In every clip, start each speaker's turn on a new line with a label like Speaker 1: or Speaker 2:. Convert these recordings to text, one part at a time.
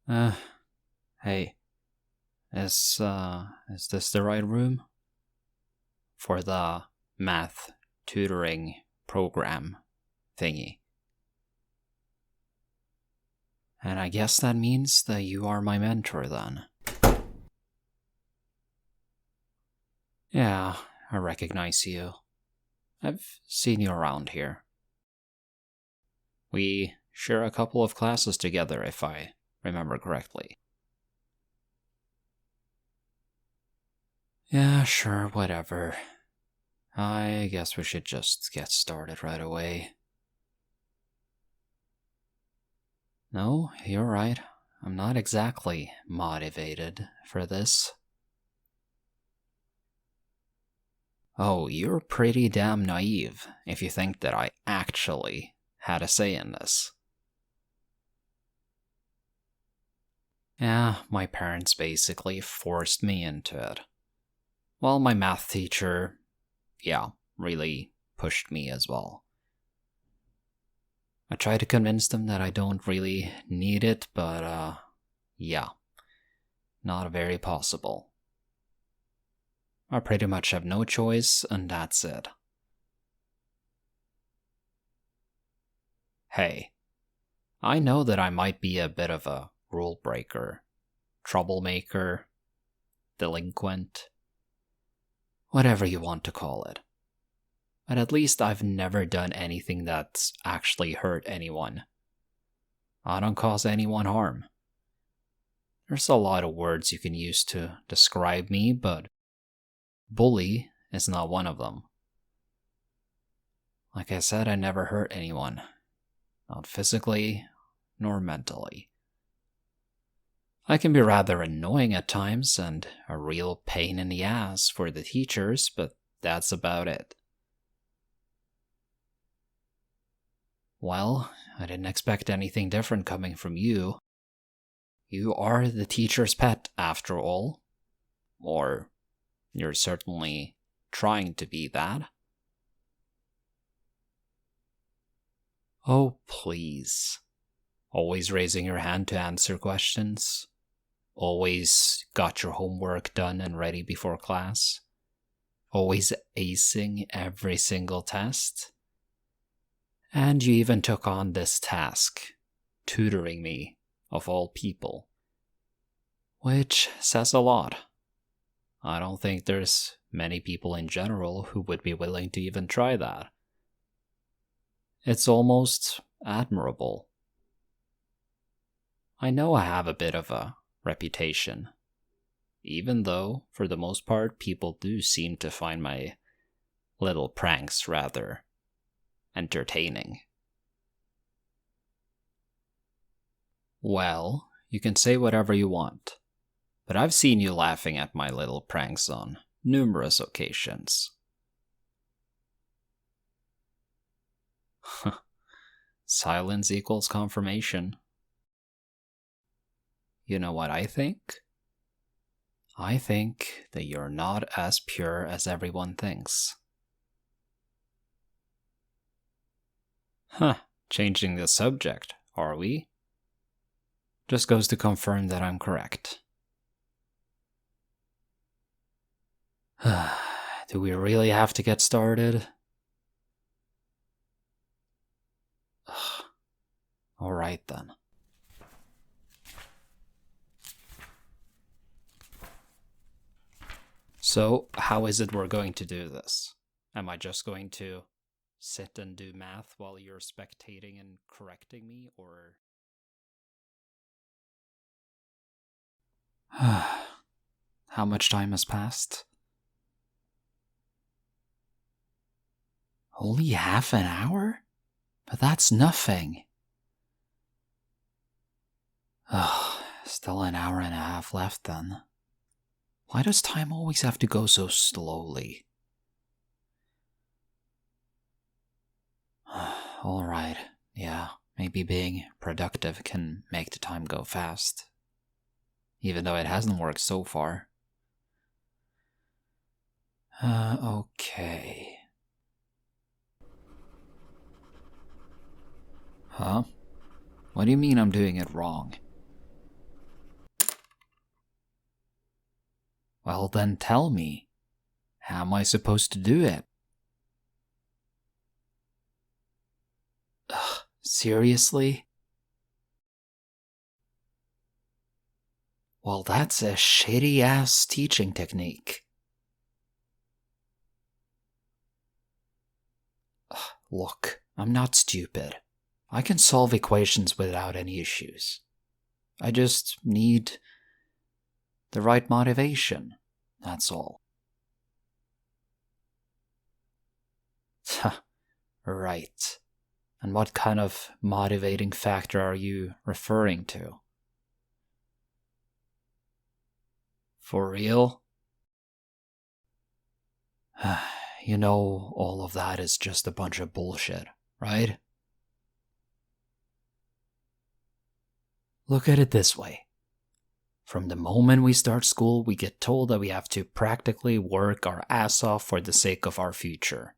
Speaker 1: Uh, hey, is this the right room? For the math tutoring program thingy. And I guess that means that you are my mentor then. Yeah, I recognize you. I've seen you around here. We share a couple of classes together, if I remember correctly. Yeah, sure, whatever. I guess we should just get started right away. No, you're right. I'm not exactly motivated for this. Oh, you're pretty damn naive if you think that I actually had a say in this. Yeah, my parents basically forced me into it. Well, my math teacher, really pushed me as well. I tried to convince them that I don't really need it, but, not very possible. I pretty much have no choice, and that's it. Hey, I know that I might be a bit of a rule breaker, troublemaker, delinquent, whatever you want to call it. But at least I've never done anything that's actually hurt anyone. I don't cause anyone harm. There's a lot of words you can use to describe me, but bully is not one of them. Like I said, I never hurt anyone. Not physically, nor mentally. I can be rather annoying at times and a real pain in the ass for the teachers, but that's about it. Well, I didn't expect anything different coming from you. You are the teacher's pet, after all. Or you're certainly trying to be that. Oh, please. Always raising your hand to answer questions. Always got your homework done and ready before class. Always acing every single test. And you even took on this task, tutoring me, of all people. Which says a lot. I don't think there's many people in general who would be willing to even try that. It's almost admirable. I know I have a bit of a reputation, even though, for the most part, people do seem to find my little pranks rather entertaining. Well, you can say whatever you want, but I've seen you laughing at my little pranks on numerous occasions. Silence equals confirmation. You know what I think? I think that you're not as pure as everyone thinks. Changing the subject, are we? Just goes to confirm that I'm correct. Do we really have to get started? Alright then. So, how is it we're going to do this? Am I just going to sit and do math while you're spectating and correcting me, or... How much time has passed? Only half an hour? But that's nothing. Still an hour and a half left then. Why does time always have to go so slowly? Alright, yeah, maybe being productive can make the time go fast. Even though it hasn't worked so far. Okay. Huh? What do you mean I'm doing it wrong? Well then tell me, how am I supposed to do it? Ugh, seriously? Well, that's a shitty-ass teaching technique. Ugh, look, I'm not stupid. I can solve equations without any issues. I just need the right motivation, that's all. Right. And what kind of motivating factor are you referring to? For real? You know, all of that is just a bunch of bullshit, right? Look at it this way. From the moment we start school, we get told that we have to practically work our ass off for the sake of our future.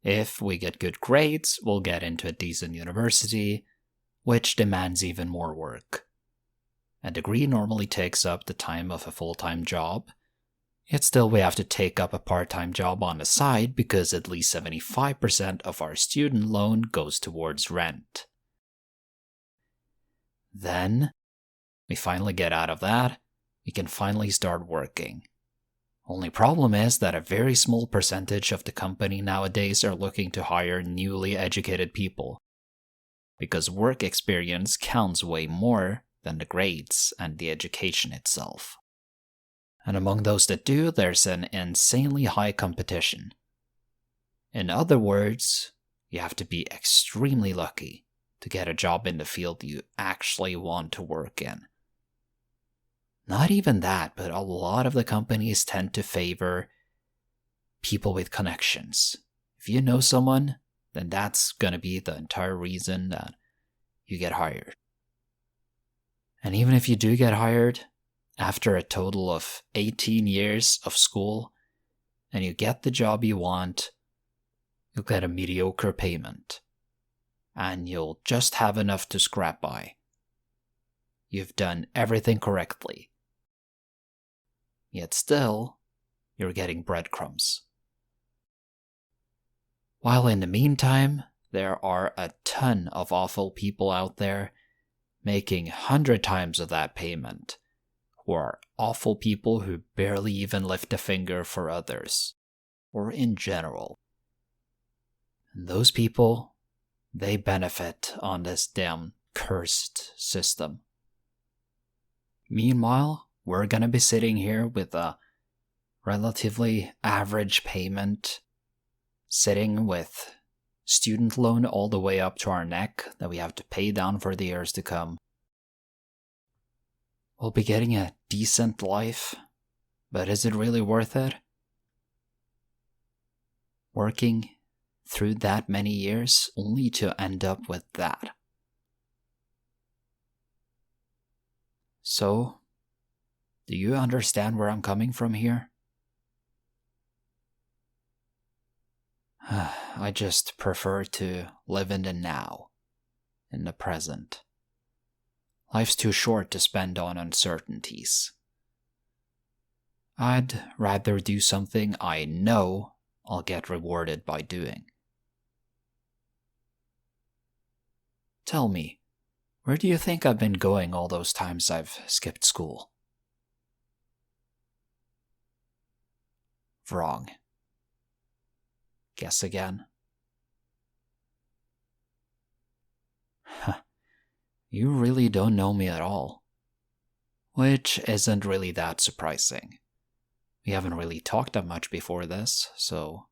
Speaker 1: If we get good grades, we'll get into a decent university, which demands even more work. A degree normally takes up the time of a full-time job, yet still we have to take up a part-time job on the side because at least 75% of our student loan goes towards rent. Then, we finally get out of that, we can finally start working. Only problem is that a very small percentage of the company nowadays are looking to hire newly educated people, because work experience counts way more than the grades and the education itself. And among those that do, there's an insanely high competition. In other words, you have to be extremely lucky to get a job in the field you actually want to work in. Not even that, but a lot of the companies tend to favor people with connections. If you know someone, then that's gonna be the entire reason that you get hired. And even if you do get hired, after a total of 18 years of school, and you get the job you want, you'll get a mediocre payment. And you'll just have enough to scrap by. You've done everything correctly. Yet still, you're getting breadcrumbs. While in the meantime, there are a ton of awful people out there making 100 times of that payment, who are awful people who barely even lift a finger for others, or in general. And those people, they benefit on this damn cursed system. Meanwhile, we're gonna be sitting here with a relatively average payment, sitting with student loan all the way up to our neck that we have to pay down for the years to come. We'll be getting a decent life, but is it really worth it? Working through that many years only to end up with that. So, do you understand where I'm coming from here? I just prefer to live in the now, in the present. Life's too short to spend on uncertainties. I'd rather do something I know I'll get rewarded by doing. Tell me, where do you think I've been going all those times I've skipped school? Wrong. Guess again. You really don't know me at all. Which isn't really that surprising. We haven't really talked that much before this, so...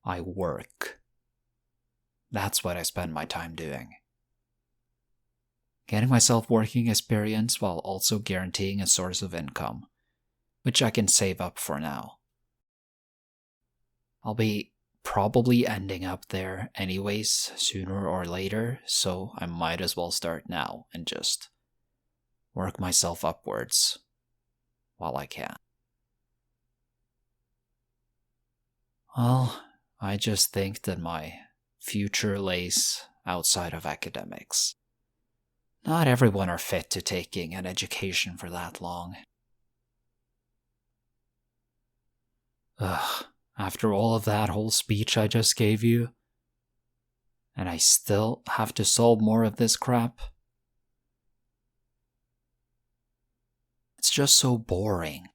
Speaker 1: I work. That's what I spend my time doing. Getting myself working experience while also guaranteeing a source of income, which I can save up for now. I'll be probably ending up there anyways, sooner or later, so I might as well start now and just work myself upwards while I can. Well, I just think that my future lays outside of academics. Not everyone are fit to taking an education for that long. Ugh, after all of that whole speech I just gave you, and I still have to solve more of this crap? It's just so boring.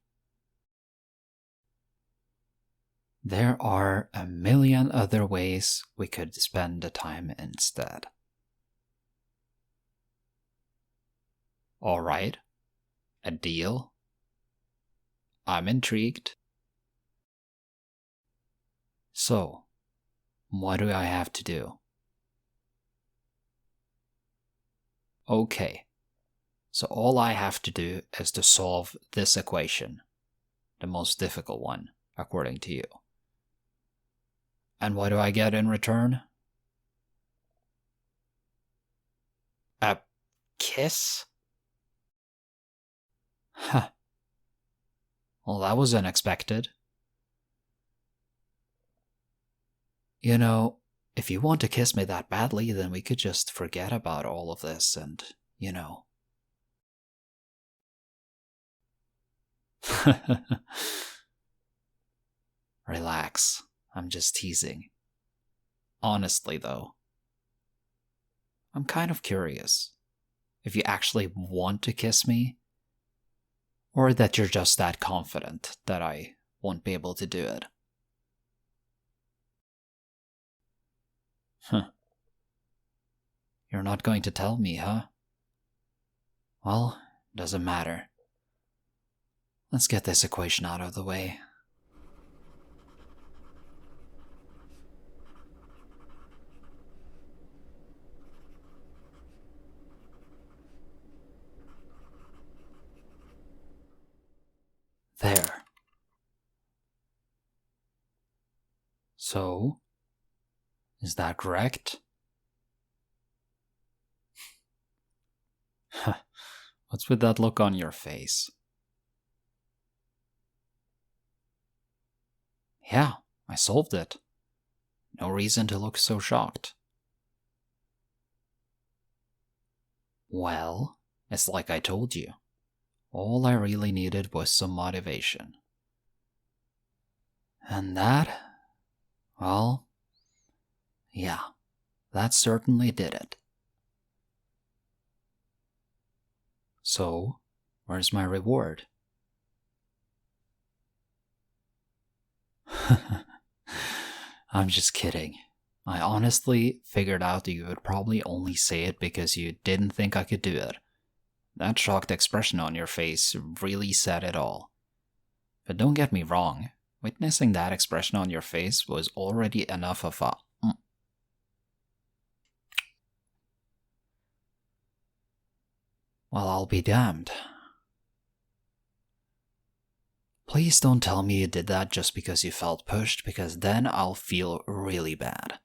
Speaker 1: There are a million other ways we could spend the time instead. Alright, a deal? I'm intrigued. So, what do I have to do? Okay, so all I have to do is to solve this equation, the most difficult one, according to you. And what do I get in return? A kiss? Huh. Well, that was unexpected. You know, if you want to kiss me that badly, then we could just forget about all of this and, you know. Relax, I'm just teasing. Honestly, though, I'm kind of curious if you actually want to kiss me, or that you're just that confident that I won't be able to do it. Huh. You're not going to tell me, huh? Well, doesn't matter. Let's get this equation out of the way. There. So, is that correct? What's with that look on your face? Yeah, I solved it. No reason to look so shocked. Well, it's like I told you. All I really needed was some motivation. And that, well, yeah, that certainly did it. So, where's my reward? I'm just kidding. I honestly figured out that you would probably only say it because you didn't think I could do it. That shocked expression on your face really said it all. But don't get me wrong, witnessing that expression on your face was already enough of a well, I'll be damned. Please don't tell me you did that just because you felt pushed, because then I'll feel really bad.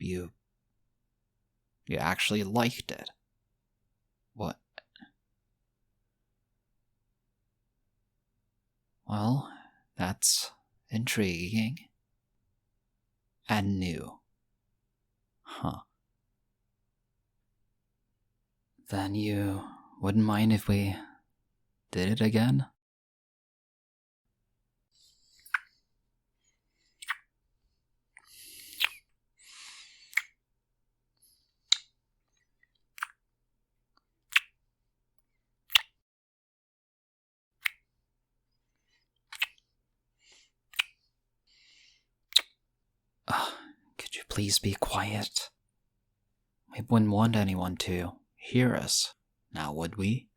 Speaker 1: You actually liked it. What? Well, that's intriguing. And new. Huh. Then you wouldn't mind if we did it again? Could you please be quiet? We wouldn't want anyone to hear us, now would we?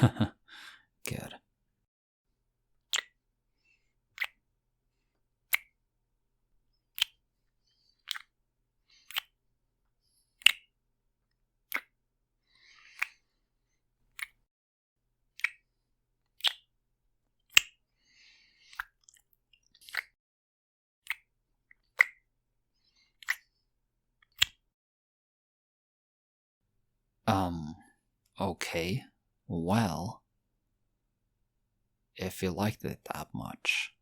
Speaker 1: Good. Okay. Well, if you liked it that much,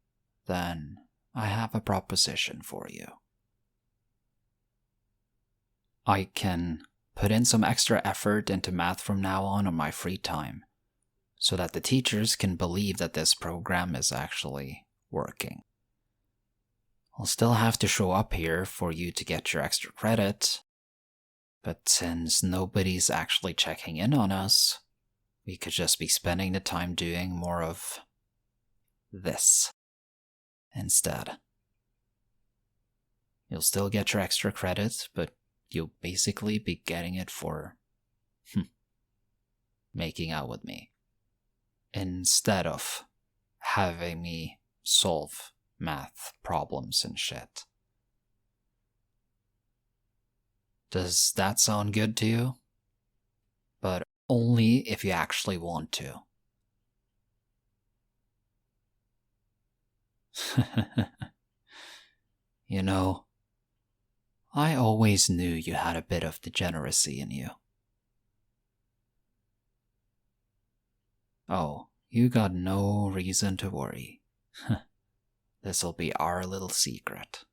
Speaker 1: then I have a proposition for you. I can put in some extra effort into math from now on my free time, so that the teachers can believe that this program is actually working. I'll still have to show up here for you to get your extra credit, but since nobody's actually checking in on us, we could just be spending the time doing more of this instead. You'll still get your extra credit, but you'll basically be getting it for making out with me, instead of having me solve math problems and shit. Does that sound good to you? But only if you actually want to. You know, I always knew you had a bit of degeneracy in you. Oh, you got no reason to worry. This'll be our little secret.